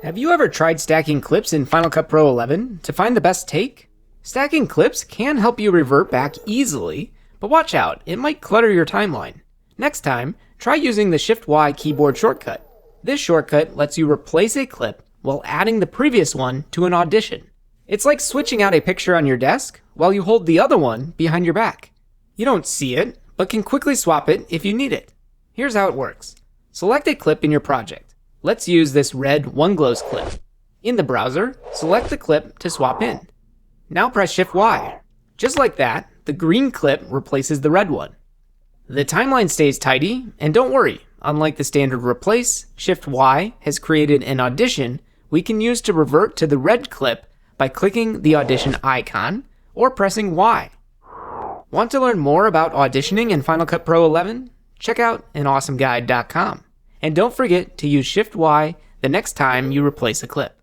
Have you ever tried stacking clips in Final Cut Pro 11 to find the best take? Stacking clips can help you revert back easily, but watch out, it might clutter your timeline. Next time, try using the Shift-Y keyboard shortcut. This shortcut lets you replace a clip while adding the previous one to an audition. It's like switching out a picture on your desk while you hold the other one behind your back. You don't see it, but can quickly swap it if you need it. Here's how it works. Select a clip in your project. Let's use this red OneGlows clip. In the browser, select the clip to swap in. Now press Shift-Y. Just like that, the green clip replaces the red one. The timeline stays tidy, and don't worry, unlike the standard replace, Shift-Y has created an audition we can use to revert to the red clip by clicking the audition icon or pressing Y. Want to learn more about auditioning in Final Cut Pro 11? Check out anawesomeguide.com. And don't forget to use Shift-Y the next time you replace a clip.